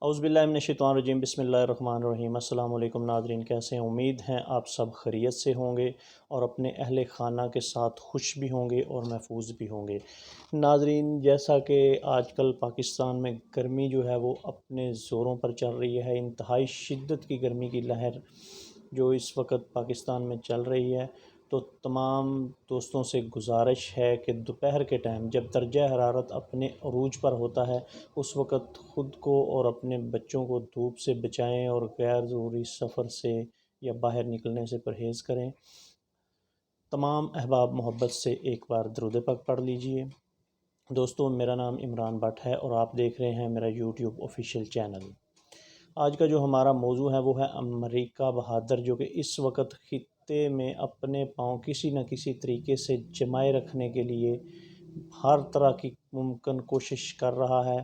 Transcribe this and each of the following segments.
اعوذ باللہ من الشیطان الرجیم بسم اللہ الرحمن الرحیم۔ السلام علیکم ناظرین، کیسے ہیں؟ امید ہیں آپ سب خیریت سے ہوں گے اور اپنے اہل خانہ کے ساتھ خوش بھی ہوں گے اور محفوظ بھی ہوں گے۔ ناظرین، جیسا کہ آج کل پاکستان میں گرمی جو ہے وہ اپنے زوروں پر چل رہی ہے، انتہائی شدت کی گرمی کی لہر جو اس وقت پاکستان میں چل رہی ہے، تو تمام دوستوں سے گزارش ہے کہ دوپہر کے ٹائم جب درجہ حرارت اپنے عروج پر ہوتا ہے، اس وقت خود کو اور اپنے بچوں کو دھوپ سے بچائیں اور غیر ضروری سفر سے یا باہر نکلنے سے پرہیز کریں۔ تمام احباب محبت سے ایک بار درود پاک پڑھ لیجئے۔ دوستو، میرا نام عمران بٹ ہے اور آپ دیکھ رہے ہیں میرا یوٹیوب آفیشیل چینل۔ آج کا جو ہمارا موضوع ہے وہ ہے امریکہ بہادر، جو کہ اس وقت خطے میں اپنے پاؤں کسی نہ کسی طریقے سے جمائے رکھنے کے لیے ہر طرح کی ممکن کوشش کر رہا ہے،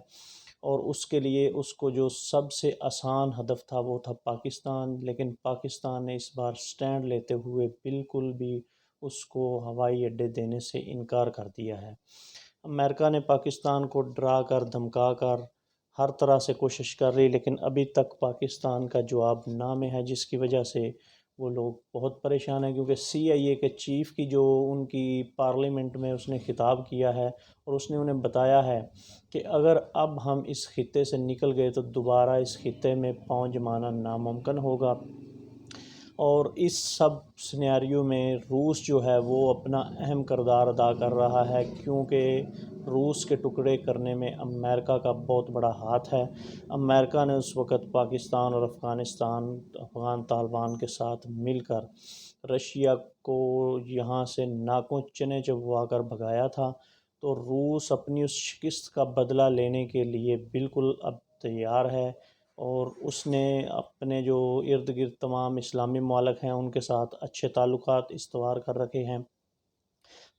اور اس کے لیے اس کو جو سب سے آسان ہدف تھا وہ تھا پاکستان، لیکن پاکستان نے اس بار سٹینڈ لیتے ہوئے بالکل بھی اس کو ہوائی اڈے دینے سے انکار کر دیا ہے۔ امریکہ نے پاکستان کو ڈرا کر دھمکا کر ہر طرح سے کوشش کر رہی، لیکن ابھی تک پاکستان کا جواب نہ میں ہے، جس کی وجہ سے وہ لوگ بہت پریشان ہیں، کیونکہ CIA کے چیف کی جو ان کی پارلیمنٹ میں اس نے خطاب کیا ہے اور اس نے انہیں بتایا ہے کہ اگر اب ہم اس خطے سے نکل گئے تو دوبارہ اس خطے میں پاؤں جمانا ناممکن ہوگا۔ اور اس سب سینیریو میں روس جو ہے وہ اپنا اہم کردار ادا کر رہا ہے، کیونکہ روس کے ٹکڑے کرنے میں امریکہ کا بہت بڑا ہاتھ ہے۔ امریکہ نے اس وقت پاکستان اور افغان طالبان کے ساتھ مل کر رشیا کو یہاں سے ناکوں چنے چبوا کر بھگایا تھا، تو روس اپنی اس شکست کا بدلہ لینے کے لیے بالکل اب تیار ہے، اور اس نے اپنے جو ارد گرد تمام اسلامی ممالک ہیں ان کے ساتھ اچھے تعلقات استوار کر رکھے ہیں۔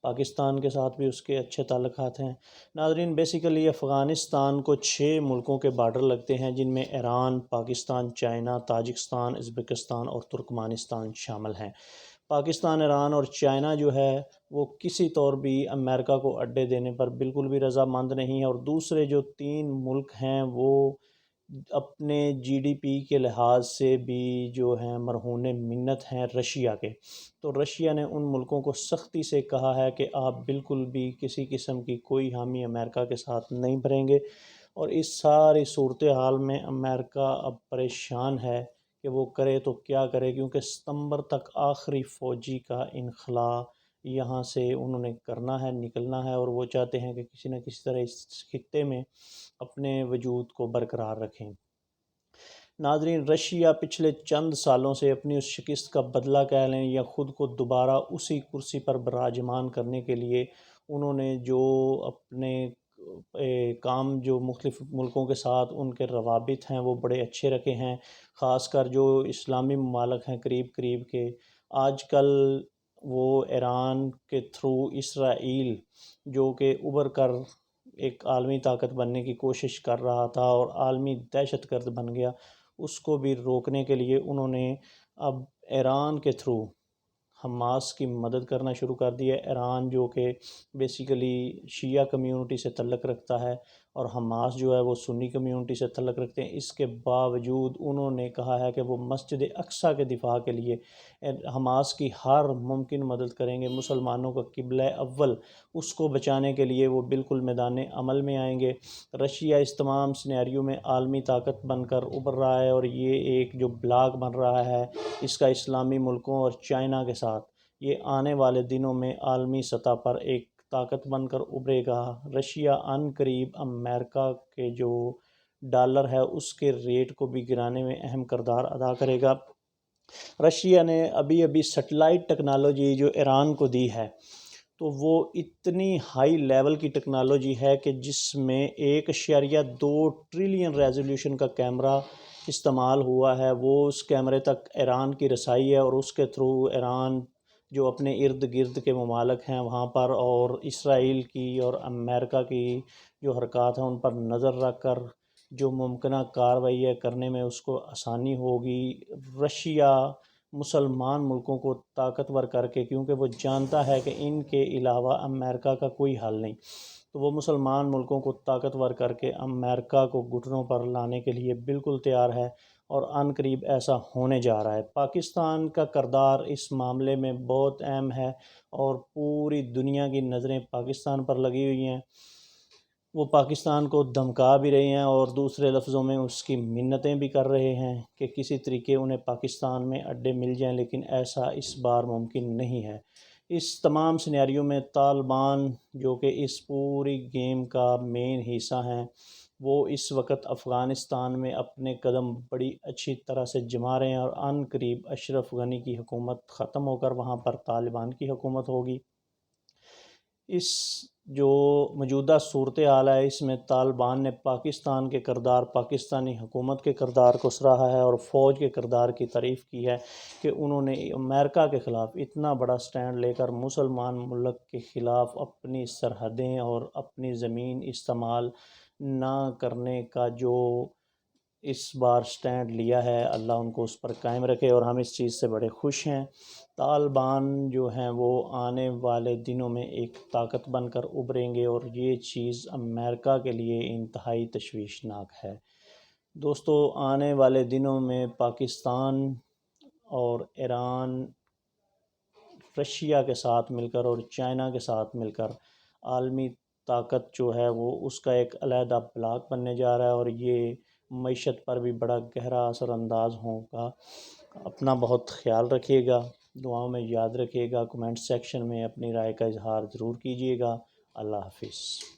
پاکستان کے ساتھ بھی اس کے اچھے تعلقات ہیں۔ ناظرین، بیسیکلی افغانستان کو 6 ملکوں کے بارڈر لگتے ہیں، جن میں Iran, Pakistan, China, Tajikistan, Uzbekistan اور ترکمانستان شامل ہیں۔ پاکستان، ایران اور چائنا جو ہے وہ کسی طور بھی امریکہ کو اڈے دینے پر بالکل بھی رضامند نہیں ہے، اور دوسرے جو 3 ملک ہیں وہ اپنے GDP کے لحاظ سے بھی جو ہیں مرہون منت ہیں رشیا کے۔ تو رشیا نے ان ملکوں کو سختی سے کہا ہے کہ آپ بالکل بھی کسی قسم کی کوئی حامی امریکہ کے ساتھ نہیں بھریں گے، اور اس ساری صورتحال میں امریکہ اب پریشان ہے کہ وہ کرے تو کیا کرے، کیونکہ ستمبر تک آخری فوجی کا انخلاء یہاں سے انہوں نے کرنا ہے، نکلنا ہے، اور وہ چاہتے ہیں کہ کسی نہ کسی طرح اس خطے میں اپنے وجود کو برقرار رکھیں۔ ناظرین، رشیا پچھلے چند سالوں سے اپنی اس شکست کا بدلہ کہہ لیں یا خود کو دوبارہ اسی کرسی پر براجمان کرنے کے لیے انہوں نے جو اپنے کام جو مختلف ملکوں کے ساتھ ان کے روابط ہیں وہ بڑے اچھے رکھے ہیں، خاص کر جو اسلامی ممالک ہیں قریب قریب کے۔ آج کل وہ ایران کے تھرو اسرائیل جو کہ ابھر کر ایک عالمی طاقت بننے کی کوشش کر رہا تھا اور عالمی دہشت گرد بن گیا، اس کو بھی روکنے کے لیے انہوں نے اب ایران کے تھرو حماس کی مدد کرنا شروع کر دی ہے۔ ایران جو کہ بیسیکلی شیعہ کمیونٹی سے تعلق رکھتا ہے اور حماس جو ہے وہ سنی کمیونٹی سے تعلق رکھتے ہیں، اس کے باوجود انہوں نے کہا ہے کہ وہ مسجد اقصیٰ کے دفاع کے لیے حماس کی ہر ممکن مدد کریں گے۔ مسلمانوں کا قبلہ اول، اس کو بچانے کے لیے وہ بالکل میدان عمل میں آئیں گے۔ رشیا اس تمام سینیریو میں عالمی طاقت بن کر ابھر رہا ہے، اور یہ ایک جو بلاک بن رہا ہے اس کا اسلامی ملکوں اور چائنا کے ساتھ، یہ آنے والے دنوں میں عالمی سطح پر ایک طاقت بن کر ابھرے گا۔ رشیا ان قریب امریکہ کے جو ڈالر ہے اس کے ریٹ کو بھی گرانے میں اہم کردار ادا کرے گا۔ رشیا نے ابھی سیٹلائٹ ٹیکنالوجی جو ایران کو دی ہے، تو وہ اتنی ہائی لیول کی ٹیکنالوجی ہے کہ جس میں 1.2 ٹریلین ریزولوشن کا کیمرہ استعمال ہوا ہے، وہ اس کیمرے تک ایران کی رسائی ہے، اور اس کے تھرو ایران جو اپنے ارد گرد کے ممالک ہیں وہاں پر اور اسرائیل کی اور امریکہ کی جو حرکات ہیں ان پر نظر رکھ کر جو ممکنہ کارروائی ہے کرنے میں اس کو آسانی ہوگی۔ رشیا مسلمان ملکوں کو طاقتور کر کے، کیونکہ وہ جانتا ہے کہ ان کے علاوہ امریکہ کا کوئی حل نہیں، تو وہ مسلمان ملکوں کو طاقتور کر کے امریکہ کو گھٹنوں پر لانے کے لیے بالکل تیار ہے، اور عن قریب ایسا ہونے جا رہا ہے۔ پاکستان کا کردار اس معاملے میں بہت اہم ہے، اور پوری دنیا کی نظریں پاکستان پر لگی ہوئی ہیں۔ وہ پاکستان کو دھمکا بھی رہے ہیں، اور دوسرے لفظوں میں اس کی منتیں بھی کر رہے ہیں کہ کسی طریقے انہیں پاکستان میں اڈے مل جائیں، لیکن ایسا اس بار ممکن نہیں ہے۔ اس تمام سینیریو میں طالبان، جو کہ اس پوری گیم کا مین حصہ ہیں، وہ اس وقت افغانستان میں اپنے قدم بڑی اچھی طرح سے جما رہے ہیں، اور عن قریب اشرف غنی کی حکومت ختم ہو کر وہاں پر طالبان کی حکومت ہوگی۔ اس جو موجودہ صورتحال ہے، اس میں طالبان نے پاکستان کے کردار، پاکستانی حکومت کے کردار کو سراہا ہے، اور فوج کے کردار کی تعریف کی ہے کہ انہوں نے امریکہ کے خلاف اتنا بڑا سٹینڈ لے کر مسلمان ملک کے خلاف اپنی سرحدیں اور اپنی زمین استعمال نہ کرنے کا جو اس بار سٹینڈ لیا ہے، اللہ ان کو اس پر قائم رکھے، اور ہم اس چیز سے بڑے خوش ہیں۔ طالبان جو ہیں وہ آنے والے دنوں میں ایک طاقت بن کر ابھریں گے، اور یہ چیز امریکہ کے لیے انتہائی تشویشناک ہے۔ دوستو، آنے والے دنوں میں پاکستان اور ایران رشیا کے ساتھ مل کر اور چائنا کے ساتھ مل کر عالمی طاقت جو ہے وہ اس کا ایک علیحدہ بلاک بننے جا رہا ہے، اور یہ معیشت پر بھی بڑا گہرا اثر انداز ہوگا۔ اپنا بہت خیال رکھیے گا، دعاؤں میں یاد رکھیے گا، کمنٹ سیکشن میں اپنی رائے کا اظہار ضرور کیجیے گا۔ اللہ حافظ۔